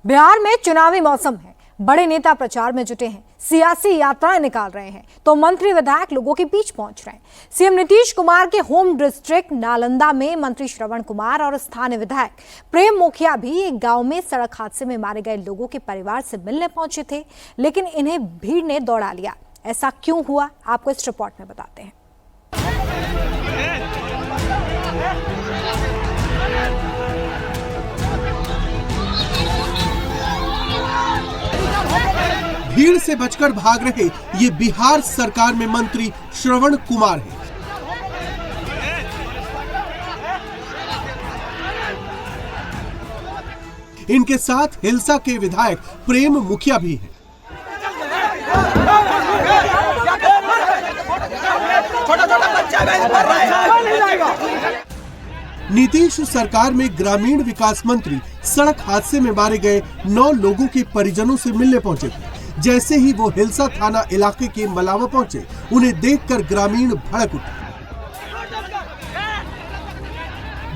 बिहार में चुनावी मौसम है, बड़े नेता प्रचार में जुटे हैं, सियासी यात्राएं निकाल रहे हैं तो मंत्री विधायक लोगों के बीच पहुंच रहे हैं। सीएम नीतीश कुमार के होम डिस्ट्रिक्ट नालंदा में मंत्री श्रवण कुमार और स्थानीय विधायक प्रेम मुखिया भी एक गांव में सड़क हादसे में मारे गए लोगों के परिवार से मिलने पहुंचे थे, लेकिन इन्हें भीड़ ने दौड़ा लिया। ऐसा क्यों हुआ, आपको इस रिपोर्ट में बताते हैं। भीड़ से बचकर भाग रहे ये बिहार सरकार में मंत्री श्रवण कुमार हैं। इनके साथ हिलसा के विधायक प्रेम मुखिया भी हैं। नीतीश सरकार में ग्रामीण विकास मंत्री सड़क हादसे में मारे गए 9 लोगों के परिजनों से मिलने पहुंचे थे। जैसे ही वो हिलसा थाना इलाके के मलावा पहुंचे, उन्हें देखकर ग्रामीण भड़क उठे।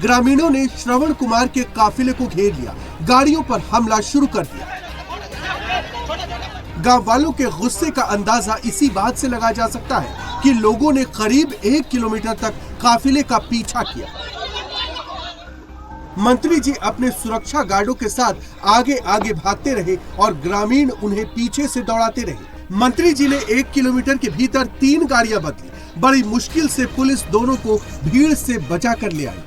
ग्रामीणों ने श्रवण कुमार के काफिले को घेर लिया, गाड़ियों पर हमला शुरू कर दिया। गांव वालों के गुस्से का अंदाजा इसी बात से लगाया जा सकता है कि लोगों ने करीब 1 किलोमीटर तक काफिले का पीछा किया। मंत्री जी अपने सुरक्षा गार्डों के साथ आगे आगे भागते रहे और ग्रामीण उन्हें पीछे से दौड़ाते रहे। मंत्री जी ने 1 किलोमीटर के भीतर 3 गाड़ियां बदली। बड़ी मुश्किल से पुलिस दोनों को भीड़ से बचा कर ले आई।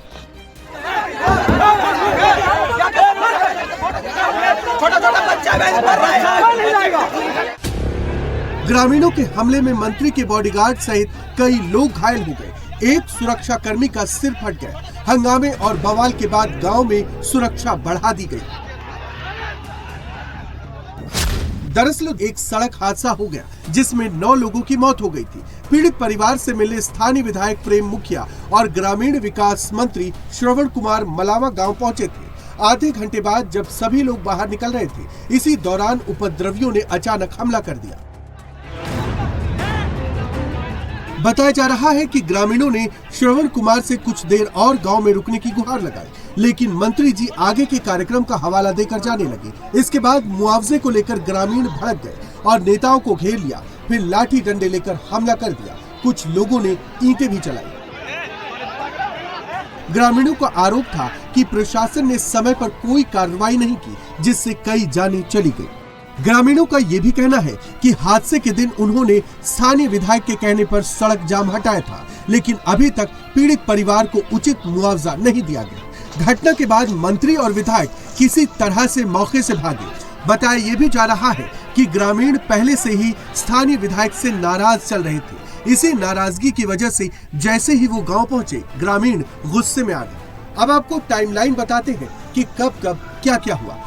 ग्रामीणों के हमले में मंत्री के बॉडीगार्ड सहित कई लोग घायल हो गए। एक सुरक्षा कर्मी का सिर फट गया। हंगामे और बवाल के बाद गांव में सुरक्षा बढ़ा दी गई। दरअसल एक सड़क हादसा हो गया जिसमें 9 लोगों की मौत हो गई थी। पीड़ित परिवार से मिले स्थानीय विधायक प्रेम मुखिया और ग्रामीण विकास मंत्री श्रवण कुमार मलावा गांव पहुंचे थे। आधे घंटे बाद जब सभी लोग बाहर निकल रहे थे, इसी दौरान उपद्रवियों ने अचानक हमला कर दिया। बताया जा रहा है कि ग्रामीणों ने श्रवण कुमार से कुछ देर और गांव में रुकने की गुहार लगाई, लेकिन मंत्री जी आगे के कार्यक्रम का हवाला देकर जाने लगे। इसके बाद मुआवजे को लेकर ग्रामीण भड़क गए और नेताओं को घेर लिया। फिर लाठी डंडे लेकर हमला कर दिया। कुछ लोगों ने ईंटें भी चलाई। ग्रामीणों का आरोप था कि प्रशासन ने समय पर कोई कार्रवाई नहीं की, जिससे कई जानें चली गई। ग्रामीणों का ये भी कहना है कि हादसे के दिन उन्होंने स्थानीय विधायक के कहने पर सड़क जाम हटाया था, लेकिन अभी तक पीड़ित परिवार को उचित मुआवजा नहीं दिया गया। घटना के बाद मंत्री और विधायक किसी तरह से मौके से भागे। बताया ये भी जा रहा है कि ग्रामीण पहले से ही स्थानीय विधायक से नाराज चल रहे थे। इसी नाराजगी की वजह से जैसे ही वो गांव पहुंचे, ग्रामीण गुस्से में आ गए। अब आपको टाइमलाइन बताते हैं कि कब कब क्या क्या हुआ।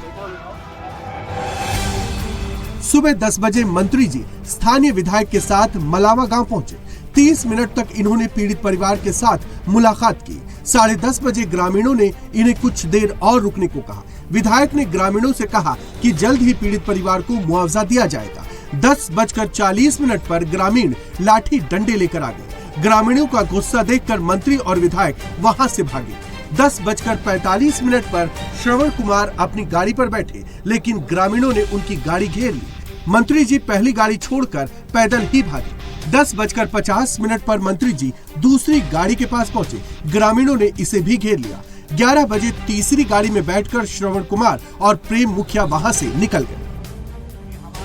सुबह 10 बजे मंत्री जी स्थानीय विधायक के साथ मलावा गांव पहुंचे। 30 मिनट तक इन्होंने पीड़ित परिवार के साथ मुलाकात की। 10:30 बजे ग्रामीणों ने इन्हें कुछ देर और रुकने को कहा। विधायक ने ग्रामीणों से कहा कि जल्द ही पीड़ित परिवार को मुआवजा दिया जाएगा। 10:40 पर ग्रामीण लाठी डंडे लेकर आ गए। ग्रामीणों का गुस्सा देखकर मंत्री और विधायक वहां से भागे। 10:45 पर श्रवण कुमार अपनी गाड़ी पर बैठे, लेकिन ग्रामीणों ने उनकी गाड़ी घेर ली। मंत्री जी पहली गाड़ी छोड़कर पैदल ही भागे। 10:50 पर मंत्री जी दूसरी गाड़ी के पास पहुंचे। ग्रामीणों ने इसे भी घेर लिया। 11 बजे तीसरी गाड़ी में बैठकर श्रवण कुमार और प्रेम मुखिया वहां से निकल गए।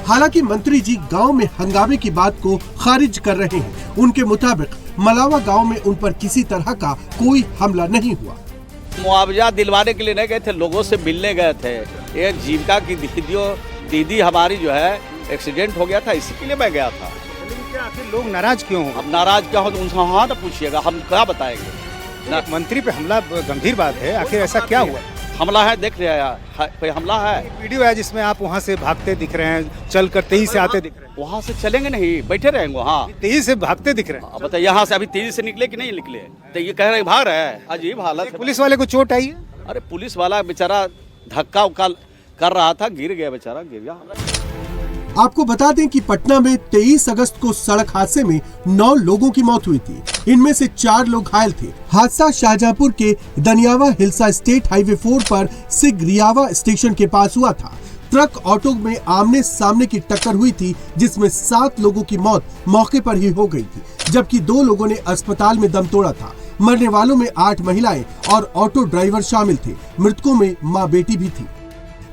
हालांकि मंत्री जी गांव में हंगामे की बात को खारिज कर रहे हैं। उनके मुताबिक मलावा गांव में उन पर किसी तरह का कोई हमला नहीं हुआ। मुआवजा दिलवाने के लिए नहीं गए थे, लोगों से मिलने गए थे। एक जीविका की दीदी हमारी जो है एक्सीडेंट हो गया था, इसी के लिए मैं गया था। लेकिन क्या आखिर लोग नाराज क्यों हो? अब नाराज क्या हो तो उनसे हाँ तो पूछिएगा, हम क्या बताएंगे। मंत्री पे हमला गंभीर बात है, आखिर ऐसा क्या हुआ? हमला है, देख रहे हैं, कोई हमला है। वीडियो है जिसमें आप वहाँ से भागते दिख रहे हैं, चलकर तेजी से आते दिख रहे हैं। वहाँ से चलेंगे नहीं, बैठे रहेंगे वहाँ। तेजी से भागते दिख रहे हैं। बताइए यहाँ से अभी तेजी से निकले कि नहीं निकले? तो ये कह रहे भाग रहे हैं। अजीब हालत है। पुलिस वाले को चोट आई है? अरे पुलिस वाला बेचारा धक्का उक्का कर रहा था, गिर गया, बेचारा गिर गया। आपको बता दें कि पटना में 23 अगस्त को सड़क हादसे में 9 लोगों की मौत हुई थी। इनमें से 4 लोग घायल थे। हादसा शाहजहांपुर के दनियावा हिलसा स्टेट हाईवे 4 पर सिगरियावा स्टेशन के पास हुआ था। ट्रक ऑटो में आमने सामने की टक्कर हुई थी, जिसमें 7 लोगों की मौत मौके पर ही हो गई थी, जबकि 2 लोगों ने अस्पताल में दम तोड़ा था। मरने वालों में 8 महिलाएं और ऑटो ड्राइवर शामिल थे। मृतकों में मां बेटी भी थी।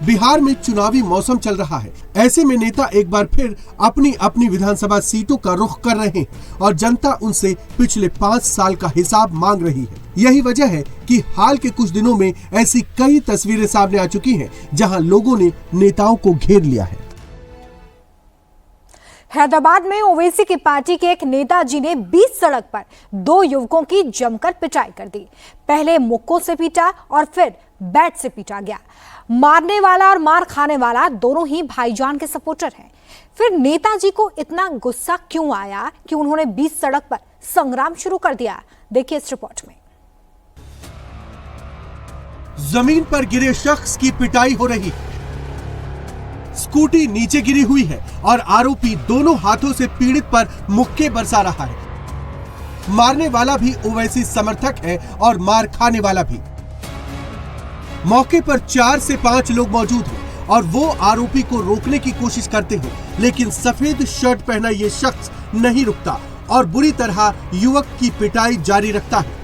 बिहार में चुनावी मौसम चल रहा है। ऐसे में नेता एक बार फिर अपनी अपनी विधानसभा सीटों का रुख कर रहे हैं और जनता उनसे पिछले 5 साल का हिसाब मांग रही है। यही वजह है कि हाल के कुछ दिनों में ऐसी कई तस्वीरें सामने आ चुकी हैं, जहां लोगों ने नेताओं को घेर लिया है। हैदराबाद में ओवैसी की पार्टी के एक नेताजी ने बीच सड़क पर 2 युवकों की जमकर पिटाई कर दी। पहले मुक्कों से पीटा और फिर बैट से पीटा गया। मारने वाला और मार खाने वाला दोनों ही भाईजान के सपोर्टर हैं। फिर नेताजी को इतना गुस्सा क्यों आया कि उन्होंने बीच सड़क पर संग्राम शुरू कर दिया? देखिए इस रिपोर्ट में। जमीन पर गिरे शख्स की पिटाई हो रही है। स्कूटी नीचे गिरी हुई है और आरोपी दोनों हाथों से पीड़ित पर मुक्के बरसा रहा है। मारने वाला भी ओवैसी समर्थक है और मार खाने वाला भी। मौके पर 4 से 5 लोग मौजूद हैं और वो आरोपी को रोकने की कोशिश करते हैं, लेकिन सफेद शर्ट पहना ये शख्स नहीं रुकता और बुरी तरह युवक की पिटाई जारी रखता है।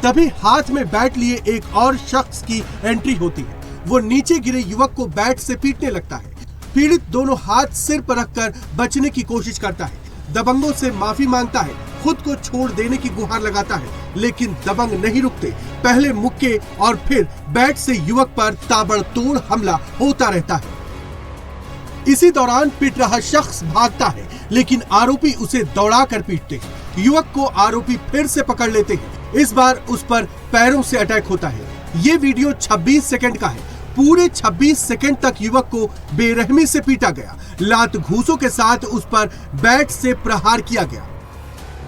तभी हाथ में बैट लिए एक और शख्स की एंट्री होती है। वो नीचे गिरे युवक को बैट से पीटने लगता है। पीड़ित दोनों हाथ सिर पर रखकर बचने की कोशिश करता है। दबंगों से माफी मांगता है, खुद को छोड़ देने की गुहार लगाता है, लेकिन दबंग नहीं रुकते। पहले मुक्के और फिर बैट से युवक पर ताबड़तोड़ हमला होता रहता है। इसी दौरान पिट रहा शख्स भागता है, लेकिन आरोपी उसे दौड़ाकर पीटते हैं। युवक को आरोपी फिर से पकड़ लेते हैं। इस बार उस पर पैरों से अटैक होता है। ये वीडियो 26 सेकंड का है। पूरे 26 सेकंड तक युवक को बेरहमी से पीटा गया। लात घूसों के साथ उस पर बैट से प्रहार किया गया।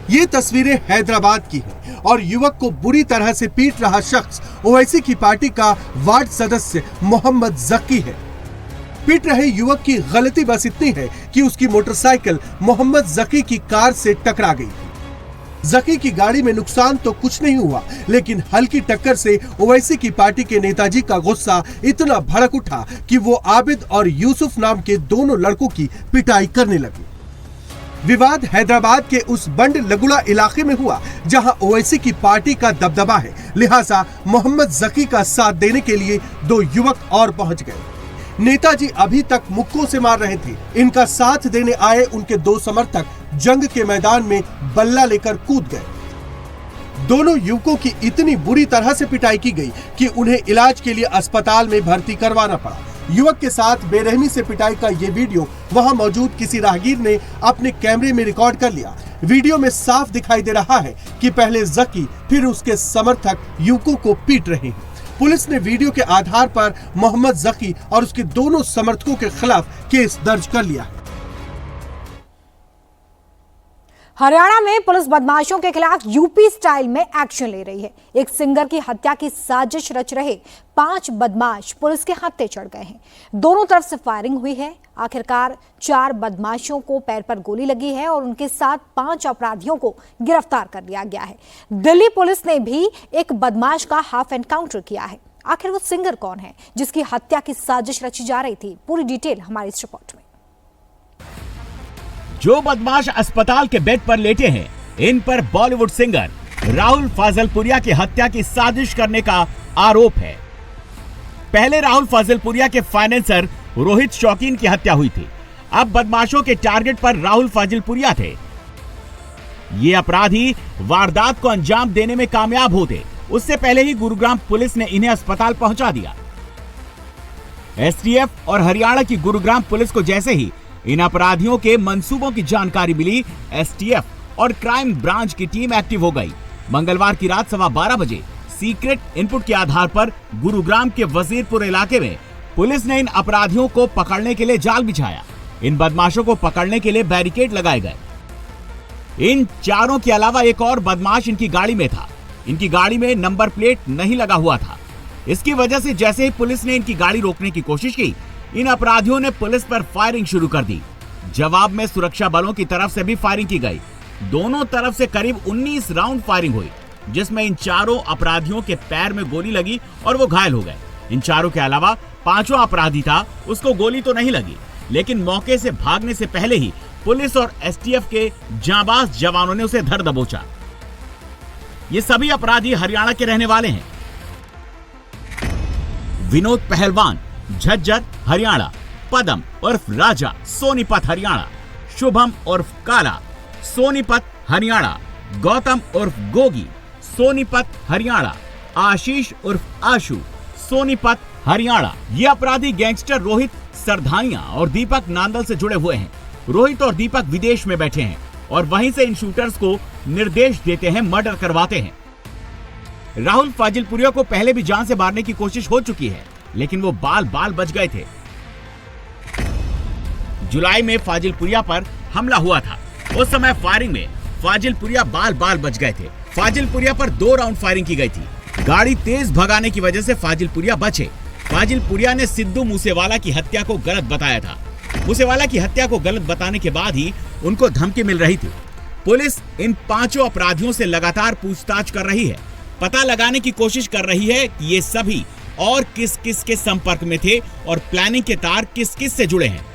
ये तस्वीरें हैदराबाद की हैं और युवक को बुरी तरह से पीट रहा शख्स ओवैसी की पार्टी का वार्ड सदस्य मोहम्मद जकी है। पीट रहे युवक की गलती बस इतनी है कि उसकी मोटरसाइकिल मोहम्मद जकी की कार से टकरा गई। जकी की गाड़ी में नुकसान तो कुछ नहीं हुआ, लेकिन हल्की टक्कर से ओवैसी की पार्टी के नेताजी का गुस्सा इतना भड़क उठा कि वो आबिद और यूसुफ नाम के दोनों लड़कों की पिटाई करने लगे। विवाद हैदराबाद के उस बंड लगुड़ा इलाके में हुआ जहां ओवैसी की पार्टी का दबदबा है, लिहाजा मोहम्मद जकी का साथ देने के लिए 2 युवक और पहुंच गए। नेताजी अभी तक मुक्कों से मार रहे थे। इनका साथ देने आए उनके 2 समर्थक जंग के मैदान में बल्ला लेकर कूद गए। दोनों युवकों की इतनी बुरी तरह से पिटाई की गई कि उन्हें इलाज के लिए अस्पताल में भर्ती करवाना पड़ा। युवक के साथ बेरहमी से पिटाई का ये वीडियो वहां मौजूद किसी राहगीर ने अपने कैमरे में रिकॉर्ड कर लिया। वीडियो में साफ दिखाई दे रहा है कि पहले जकी फिर उसके समर्थक युवकों को पीट रहे हैं। पुलिस ने वीडियो के आधार पर मोहम्मद जकी और उसके दोनों समर्थकों के खिलाफ केस दर्ज कर लिया है। हरियाणा में पुलिस बदमाशों के खिलाफ यूपी स्टाइल में एक्शन ले रही है। एक सिंगर की हत्या की साजिश रच रहे 5 बदमाश पुलिस के हत्थे चढ़ गए हैं। दोनों तरफ से फायरिंग हुई है। आखिरकार 4 बदमाशों को पैर पर गोली लगी है और उनके साथ 5 अपराधियों को गिरफ्तार कर लिया गया है। दिल्ली पुलिस ने भी एक बदमाश का हाफ एनकाउंटर किया है। आखिर वो सिंगर कौन है जिसकी हत्या की साजिश रची जा रही थी? पूरी डिटेल हमारी इस रिपोर्ट में। जो बदमाश अस्पताल के बेड पर लेटे हैं, इन पर बॉलीवुड सिंगर राहुल फाजलपुरिया की हत्या की साजिश करने का आरोप है। पहले राहुल फाजलपुरिया के फाइनेंसर रोहित शौकीन की हत्या हुई थी। अब बदमाशों के टारगेट पर राहुल फाजलपुरिया थे। ये अपराधी वारदात को अंजाम देने में कामयाब होते उससे पहले ही गुरुग्राम पुलिस ने इन्हें अस्पताल पहुंचा दिया। एसटीएफ और हरियाणा की गुरुग्राम पुलिस को जैसे ही इन अपराधियों के मंसूबों की जानकारी मिली, एसटीएफ और क्राइम ब्रांच की टीम एक्टिव हो गई। मंगलवार की रात 12:15 बजे सीक्रेट इनपुट के आधार पर गुरुग्राम के वजीरपुर इलाके में पुलिस ने इन अपराधियों को पकड़ने के लिए जाल बिछाया। इन बदमाशों को पकड़ने के लिए बैरिकेड लगाए गए। इन चारों के अलावा एक और बदमाश इनकी गाड़ी में था। इनकी गाड़ी में नंबर प्लेट नहीं लगा हुआ था। इसकी वजह से जैसे ही पुलिस ने इनकी गाड़ी रोकने की कोशिश की, इन अपराधियों ने पुलिस पर फायरिंग शुरू कर दी। जवाब में सुरक्षा बलों की तरफ से भी फायरिंग की गई। दोनों तरफ से करीब 19 राउंड फायरिंग हुई, जिसमें इन चारों अपराधियों के पैर में गोली लगी और वो घायल हो गए। इन चारों के अलावा पांचवा अपराधी था, उसको गोली तो नहीं लगी, लेकिन मौके से भागने से पहले ही पुलिस और एसटीएफ के जांबाज जवानों ने उसे धर दबोचा। ये सभी अपराधी हरियाणा के रहने वाले हैं। विनोद पहलवान झज्जर हरियाणा, पदम उर्फ राजा सोनीपत हरियाणा, शुभम उर्फ काला सोनीपत हरियाणा, गौतम उर्फ गोगी सोनीपत हरियाणा, आशीष उर्फ आशु सोनीपत हरियाणा। ये अपराधी गैंगस्टर रोहित सरधाइया और दीपक नांदल से जुड़े हुए हैं। रोहित और दीपक विदेश में बैठे हैं और वहीं से इन शूटर्स को निर्देश देते हैं, मर्डर करवाते हैं। राहुल फाजिलपुरिया को पहले भी जान से मारने की कोशिश हो चुकी है, लेकिन वो बाल बाल बच गए थे। जुलाई में फाजिलपुरिया पर हमला हुआ था। उस समय फायरिंग में फाजिलपुरिया बाल बाल बच गए थे। फाजिलपुरिया पर 2 राउंड फायरिंग की गई थी। गाड़ी तेज भगाने की वजह से फाजिलपुरिया बचे। फाजिलपुरिया ने सिद्धू मूसेवाला की हत्या को गलत बताया था। मूसेवाला की हत्या को गलत बताने के बाद ही उनको धमकी मिल रही थी। पुलिस इन 5 अपराधियों से लगातार पूछताछ कर रही है, पता लगाने की कोशिश कर रही है कि ये सभी और किस किस के संपर्क में थे और प्लानिंग के तार किस किस से जुड़े हैं।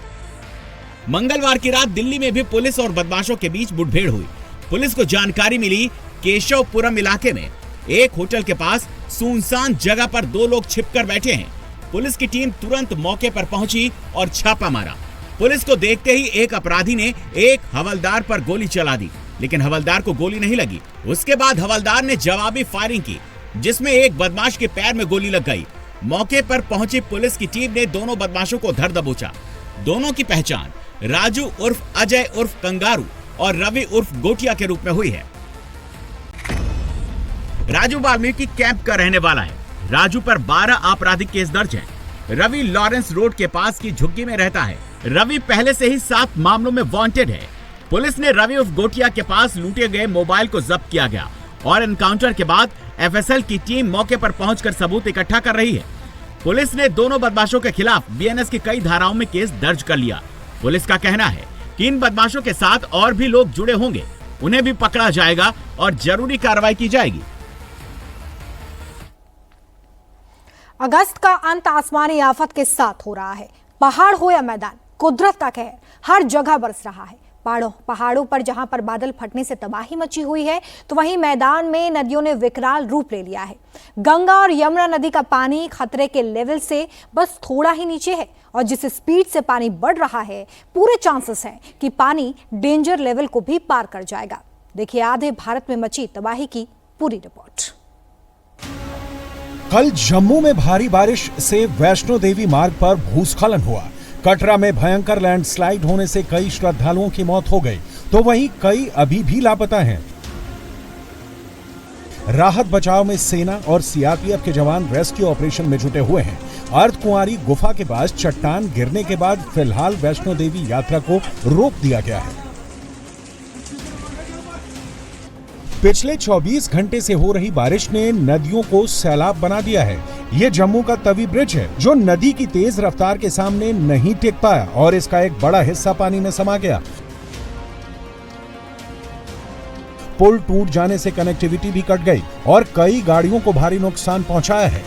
मंगलवार की रात दिल्ली में भी पुलिस और बदमाशों के बीच मुठभेड़ हुई। पुलिस को जानकारी मिली केशवपुरम इलाके में एक होटल के पास सुनसान जगह पर 2 लोग छिपकर बैठे हैं। पुलिस की टीम तुरंत मौके पर पहुंची और छापा मारा। पुलिस को देखते ही एक अपराधी ने एक हवलदार पर गोली चला दी, लेकिन हवलदार को गोली नहीं लगी। उसके बाद हवलदार ने जवाबी फायरिंग की, जिसमें एक बदमाश के पैर में गोली लग गई। मौके पर पहुंची पुलिस की टीम ने दोनों बदमाशों को धर दबोचा। दोनों की पहचान राजू उर्फ अजय उर्फ कंगारू और रवि उर्फ गोटिया के रूप में हुई है। राजू वाल्मीकि कैंप का रहने वाला है। राजू पर 12 आपराधिक केस दर्ज हैं। रवि लॉरेंस रोड के पास की झुग्गी में रहता है। रवि पहले से ही 7 मामलों में वांटेड है। पुलिस ने रवि उर्फ गोटिया के पास लूटे गए मोबाइल को जब्त किया गया और एनकाउंटर के बाद एफएसएल की टीम मौके पर पहुंचकर सबूत इकट्ठा कर रही है। पुलिस ने दोनों बदमाशों के खिलाफ बीएनएस की कई धाराओं में केस दर्ज कर लिया। पुलिस का कहना है कि इन बदमाशों के साथ और भी लोग जुड़े होंगे, उन्हें भी पकड़ा जाएगा और जरूरी कार्रवाई की जाएगी। अगस्त का अंत आसमानी आफत के साथ हो रहा है। पहाड़ हो या मैदान, कुदरत का कहर हर जगह बरस रहा है। पहाड़ों पर जहां पर बादल फटने से तबाही मची हुई है, तो वहीं मैदान में नदियों ने विकराल रूप ले लिया है। गंगा और यमुना नदी का पानी खतरे के लेवल से बस थोड़ा ही नीचे है और जिस स्पीड से पानी बढ़ रहा है, पूरे चांसेस हैं कि पानी डेंजर लेवल को भी पार कर जाएगा। देखिए आधे भारत में मची तबाही की पूरी रिपोर्ट। कल जम्मू में भारी बारिश से वैष्णो देवी मार्ग पर भूस्खलन हुआ। कटरा में भयंकर लैंडस्लाइड होने से कई श्रद्धालुओं की मौत हो गई, तो वहीं कई अभी भी लापता हैं। राहत बचाव में सेना और सीआरपीएफ के जवान रेस्क्यू ऑपरेशन में जुटे हुए हैं। अर्धकुंवारी गुफा के पास चट्टान गिरने के बाद फिलहाल वैष्णो देवी यात्रा को रोक दिया गया है। पिछले 24 घंटे से हो रही बारिश ने नदियों को सैलाब बना दिया है। ये जम्मू का तवी ब्रिज है जो नदी की तेज रफ्तार के सामने नहीं टिक पाया और इसका एक बड़ा हिस्सा पानी में समा गया। पुल टूट जाने से कनेक्टिविटी भी कट गई और कई गाड़ियों को भारी नुकसान पहुंचाया है।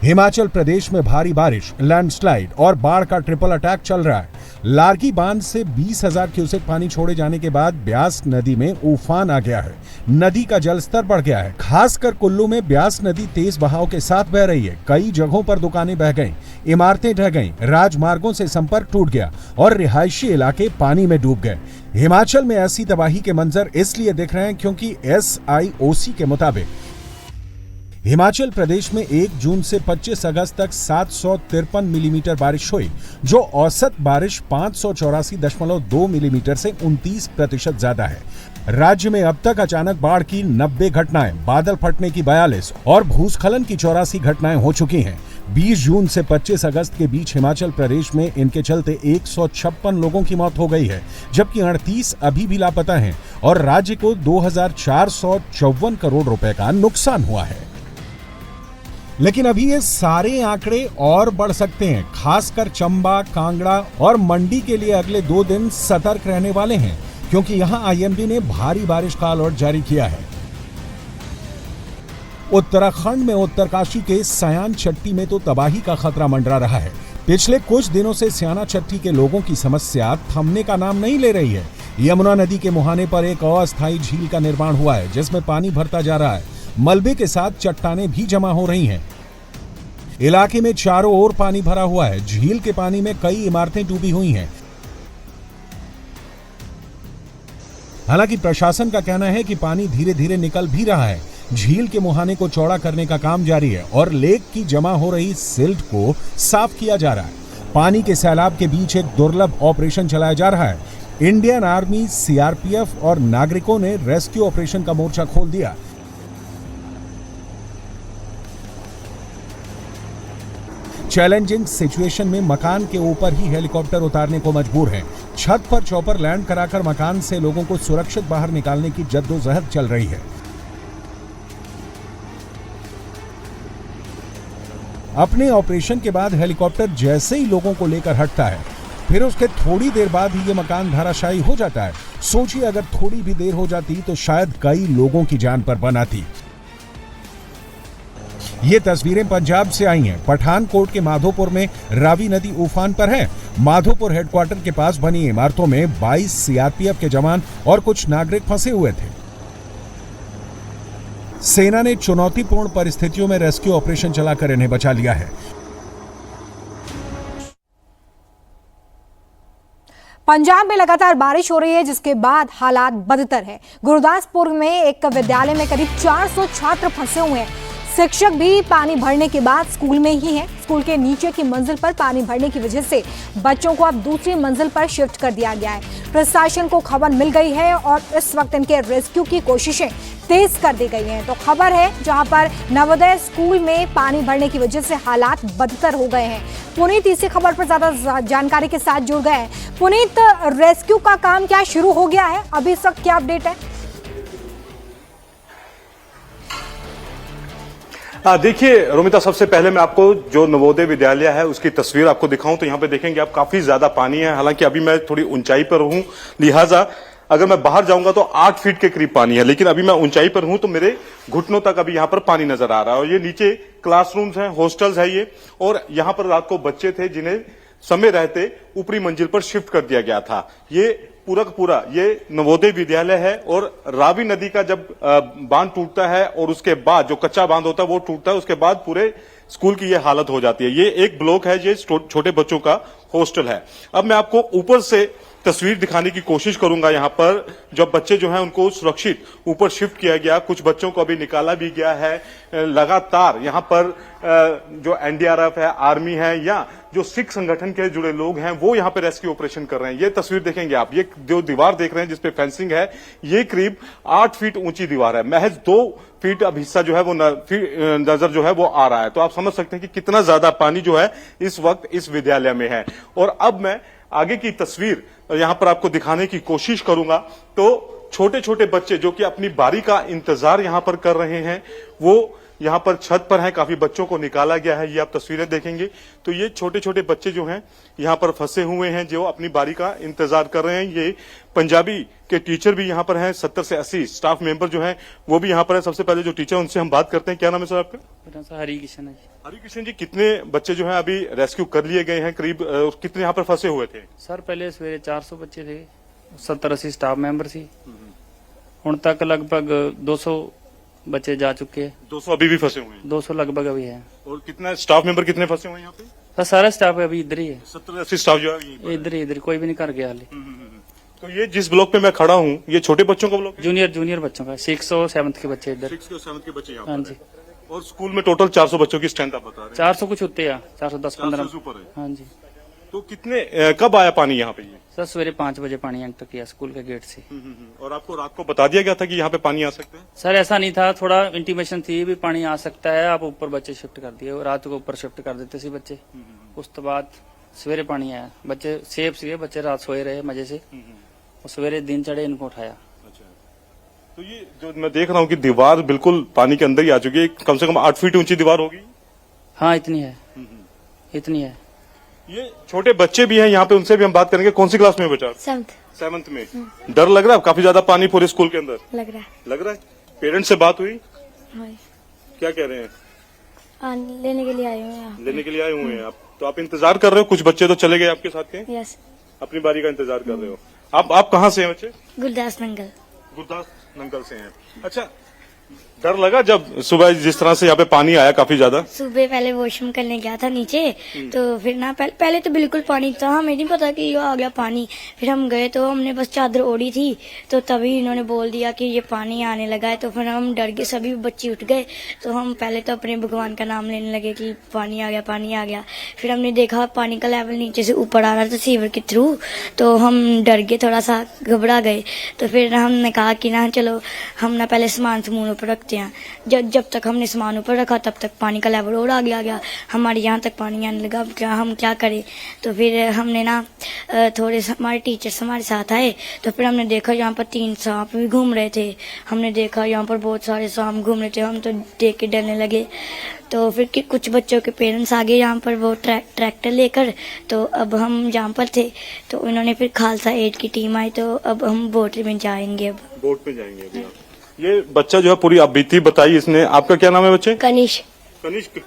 हिमाचल प्रदेश में भारी बारिश, लैंडस्लाइड और बाढ़ का ट्रिपल अटैक चल रहा है। लारकी बांध से 20,000 क्यूसेक पानी छोड़े जाने के बाद ब्यास नदी में उफान आ गया है। नदी का जलस्तर बढ़ गया है। खासकर कुल्लू में ब्यास नदी तेज बहाव के साथ बह रही है। कई जगहों पर दुकानें बह गईं, इमारतें ढह गईं, राजमार्गों से संपर्क टूट गया और रिहायशी इलाके पानी में डूब गए। हिमाचल में ऐसी तबाही के मंजर इसलिए दिख रहे हैं क्योंकि SIOC के मुताबिक हिमाचल प्रदेश में 1 जून से 25 अगस्त तक 753 मिलीमीटर बारिश हुई, जो औसत बारिश 584.2 मिलीमीटर से 29% ज्यादा है। राज्य में अब तक अचानक बाढ़ की 90 घटनाएं, बादल फटने की 42 और भूस्खलन की 84 घटनाएं हो चुकी हैं। 20 जून से 25 अगस्त के बीच हिमाचल प्रदेश में इनके चलते 156 लोगों की मौत हो गई है, जबकि 38 अभी भी लापता हैं और राज्य को 2454 करोड़ रुपए का नुकसान हुआ है। लेकिन अभी ये सारे आंकड़े और बढ़ सकते हैं। खासकर चंबा, कांगड़ा और मंडी के लिए अगले 2 दिन सतर्क रहने वाले हैं, क्योंकि यहां IMD ने भारी बारिश का अलर्ट जारी किया है। उत्तराखंड में उत्तरकाशी के सयान चट्टी में तो तबाही का खतरा मंडरा रहा है। पिछले कुछ दिनों से सयाना चट्टी के लोगों की समस्या थमने का नाम नहीं ले रही है। यमुना नदी के मुहाने पर एक अस्थायी झील का निर्माण हुआ है, जिसमें पानी भरता जा रहा है। मलबे के साथ चट्टानें भी जमा हो रही हैं। इलाके में चारों ओर पानी भरा हुआ है। झील के पानी में कई इमारतें डूबी हुई हैं। हालांकि प्रशासन का कहना है कि पानी धीरे धीरे निकल भी रहा है। झील के मुहाने को चौड़ा करने का काम जारी है और लेक की जमा हो रही सिल्ट को साफ किया जा रहा है। पानी के सैलाब के बीच एक दुर्लभ ऑपरेशन चलाया जा रहा है। इंडियन आर्मी, सीआरपीएफ और नागरिकों ने रेस्क्यू ऑपरेशन का मोर्चा खोल दिया। चैलेंजिंग सिचुएशन में मकान के ऊपर ही हेलीकॉप्टर उतारने को मजबूर है। छत पर चॉपर लैंड कराकर मकान से लोगों को सुरक्षित बाहर निकालने की जद्दोजहद चल रही है। अपने ऑपरेशन के बाद हेलीकॉप्टर जैसे ही लोगों को लेकर हटता है, फिर उसके थोड़ी देर बाद ही ये मकान धराशायी हो जाता है। सोचिए, अगर थोड़ी भी देर हो जाती तो शायद कई लोगों की जान पर बन आती। ये तस्वीरें पंजाब से आई हैं। पठानकोट के माधोपुर में रावी नदी उफान पर है। माधोपुर हेडक्वार्टर के पास बनी इमारतों में 22 सीआरपीएफ के जवान और कुछ नागरिक फंसे हुए थे। सेना ने चुनौतीपूर्ण परिस्थितियों में रेस्क्यू ऑपरेशन चलाकर इन्हें बचा लिया है। पंजाब में लगातार बारिश हो रही है, जिसके बाद हालात बदतर है। गुरदासपुर में एक विद्यालय में करीब 400 छात्र फंसे हुए हैं। शिक्षक भी पानी भरने के बाद स्कूल में ही हैं। स्कूल के नीचे की मंजिल पर पानी भरने की वजह से बच्चों को अब दूसरी मंजिल पर शिफ्ट कर दिया गया है। प्रशासन को खबर मिल गई है और इस वक्त इनके रेस्क्यू की कोशिशें तेज कर दी गई हैं। तो खबर है जहां पर नवोदय स्कूल में पानी भरने की वजह से हालात बदतर हो गए हैं। पुनीत इसी खबर पर ज्यादा जानकारी के साथ जुड़ गए हैं। पुनीत, रेस्क्यू का काम क्या शुरू हो गया है? अभी इस वक्त क्या अपडेट है? देखिए रोमिता, सबसे पहले मैं आपको जो नवोदय विद्यालय है उसकी तस्वीर आपको दिखाऊं तो यहाँ पे देखेंगे आप काफी ज्यादा पानी है। हालांकि अभी मैं थोड़ी ऊंचाई पर हूं, लिहाजा अगर मैं बाहर जाऊंगा तो 8 फीट के करीब पानी है, लेकिन अभी मैं ऊंचाई पर हूं तो मेरे घुटनों तक अभी यहाँ पर पानी नजर आ रहा है। और ये नीचे क्लासरूम्स हैं, हॉस्टल्स है ये, और यहाँ पर रात को बच्चे थे जिन्हें समय रहते ऊपरी मंजिल पर शिफ्ट कर दिया गया था। ये पूरा का पूरा ये नवोदय विद्यालय है। और रावी नदी का जब बांध टूटता है और उसके बाद जो कच्चा बांध होता है वो टूटता है, उसके बाद पूरे स्कूल की ये हालत हो जाती है। ये एक ब्लॉक है, ये छोटे बच्चों का हॉस्टल है। अब मैं आपको ऊपर से तस्वीर दिखाने की कोशिश करूंगा। यहाँ पर जब बच्चे जो हैं उनको सुरक्षित ऊपर शिफ्ट किया गया, कुछ बच्चों को अभी निकाला भी गया है। लगातार यहाँ पर जो एनडीआरएफ है, आर्मी है या जो सिख संगठन के जुड़े लोग हैं वो यहाँ पे रेस्क्यू ऑपरेशन कर रहे हैं। ये तस्वीर देखेंगे आप, ये जो दीवार देख रहे हैं जिसपे फेंसिंग है, ये करीब 8 फीट ऊंची दीवार है। महज 2 फीट अब हिस्सा जो है वो नजर जो है वो आ रहा है। तो आप समझ सकते हैं कि कितना ज्यादा पानी जो है इस वक्त इस विद्यालय में है। और अब मैं आगे की तस्वीर यहां पर आपको दिखाने की कोशिश करूंगा। तो छोटे छोटे बच्चे जो कि अपनी बारी का इंतजार यहां पर कर रहे हैं, वो यहां पर छत पर हैं। काफी बच्चों को निकाला गया है, ये आप तस्वीरें देखेंगे तो ये छोटे छोटे बच्चे जो हैं यहां पर फंसे हुए हैं, जो अपनी बारी का इंतजार कर रहे हैं। ये पंजाबी के टीचर भी यहां पर हैं, 70 से 80 स्टाफ मेंबर जो हैं वो भी यहां पर है। सबसे पहले जो टीचर उनसे हम बात करते हैं। क्या नाम है सर आपका? मेरा नाम हरी किशन है जी। हरी किशन जी, कितने बच्चे जो हैं अभी रेस्क्यू कर लिए गए हैं? करीब कितने यहाँ पर फंसे हुए थे? सर पहले सवेरे 400 बच्चे थे, 70-80 स्टाफ मेंबर सी। हुण तक लगभग 200 बच्चे जा चुके हैं। 200 अभी भी फंसे हुए हैं? 200 लगभग अभी है। और कितना स्टाफ मेंबर कितने फंसे हुए हैं यहाँ पे? सर सारा स्टाफ अभी इधर ही है। 70-80 स्टाफ जो है इधर कोई भी नहीं कर गया हाले। तो ये जिस ब्लॉक पे मैं खड़ा हूँ ये छोटे बच्चों का ब्लॉक है? जूनियर बच्चों का 6 और 7th के बच्चे इधर। 6 और 7th के बच्चे यहाँ हाँ पर जी। हैं। और स्कूल में टोटल 400 बच्चों की स्ट्रेंथ आप बता रहे हैं? 400 कुछ होते हैं, 410-15 ऊपर है। हाँ जी। तो कितने कब आया पानी यहाँ पे? ये सर सवेरे 5 बजे पानी एंटर किया स्कूल के गेट से। और आपको रात को बता दिया गया था कि यहाँ पे पानी आ सकता है? सर ऐसा नहीं था, थोड़ा इंटीमेशन थी भी पानी आ सकता है, आप ऊपर बच्चे शिफ्ट कर दिए। रात को ऊपर शिफ्ट कर देते सी बच्चे। उस तो बाद सवेरे पानी आया, बच्चे सेफ से, बच्चे रात सोए रहे मजे से। और सवेरे दिन चढ़े इनको उठाया। अच्छा, तो ये जो मैं देख रहा हूँ कि दीवार बिल्कुल पानी के अंदर ही आ चुकी है। कम से कम 8 फीट ऊंची दीवार होगी। हाँ इतनी है, इतनी है। ये छोटे बच्चे भी हैं यहाँ पे, उनसे भी हम बात करेंगे। कौन सी क्लास में बचा? 7th में। डर लग रहा है? काफी ज्यादा पानी पूरे स्कूल के अंदर लग रहा है। लग रहा है। पेरेंट्स से बात हुई? हाँ। क्या कह रहे हैं? लेने के लिए आए हुए हैं यहाँ। लेने के लिए आए हुए हैं आप, तो आप इंतजार कर रहे हो? कुछ बच्चे तो चले गए आपके साथ के, यस। अपनी बारी का इंतजार कर रहे हो। आप कहाँ से हैं बच्चे? गुरदास नंगल। गुरदास नंगल से हैं। अच्छा, डर लगा जब सुबह जिस तरह से यहाँ पे पानी आया काफी ज्यादा? सुबह पहले वॉशरूम करने गया था नीचे, तो फिर ना पहले तो बिल्कुल पानी था, हमें नहीं पता कि ये आ गया पानी। फिर हम गए तो हमने बस चादर ओढ़ी थी, तो तभी इन्होंने बोल दिया कि ये पानी आने लगा है। तो फिर हम डर गए, सभी बच्चे उठ गए। तो हम पहले तो अपने भगवान का नाम लेने लगे कि पानी आ गया, पानी आ गया। फिर हमने देखा पानी का लेवल नीचे से ऊपर आ रहा था सीवर के थ्रू, तो हम डर गए, थोड़ा सा घबरा गए। तो फिर हमने कहा कि ना चलो हम ना पहले सामान ऊपर रखते हैं। जब तक हमने सामान ऊपर रखा तब तक पानी का लेवल और आगे आ गया, हमारे यहाँ तक पानी आने लगा। अब हम क्या करें? तो फिर हमने ना थोड़े हमारे टीचर्स हमारे साथ आए, तो फिर हमने देखा यहाँ पर 3 सांप भी घूम रहे थे। हमने देखा यहाँ पर बहुत सारे सांप घूम रहे थे, हम तो देख के डरने लगे। तो फिर कुछ बच्चों के पेरेंट्स आ गए यहाँ पर वो ट्रैक्टर लेकर। तो अब हम जहाँ पर थे तो उन्होंने फिर खालसा एड की टीम आई, तो अब हम बोट में जाएंगे। अब बोट पे जाएंगे अभी आप। ये बच्चा जो है पूरी आप बीती बताई इसने। आपका क्या नाम है बच्चे? कनिष्क। कनिष्क,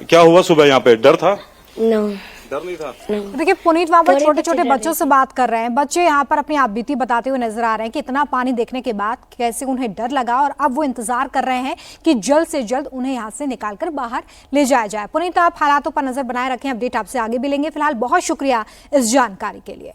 क्या हुआ सुबह यहाँ पे? डर था? नो, डर नहीं था। देखिए पुनीत वहाँ पर थोड़े छोटे बच्चे छोटे डर बच्चों से बात कर रहे हैं। बच्चे यहाँ पर अपनी आपबीती बताते हुए नजर आ रहे हैं कि इतना पानी देखने के बाद कैसे उन्हें डर लगा, और अब वो इंतजार कर रहे हैं कि जल्द से जल्द उन्हें यहाँ से निकालकर बाहर ले जाया जाए। पुनीत, आप हालातों पर नजर बनाए रखें, अपडेट आपसे आगे भी लेंगे। फिलहाल बहुत शुक्रिया इस जानकारी के लिए।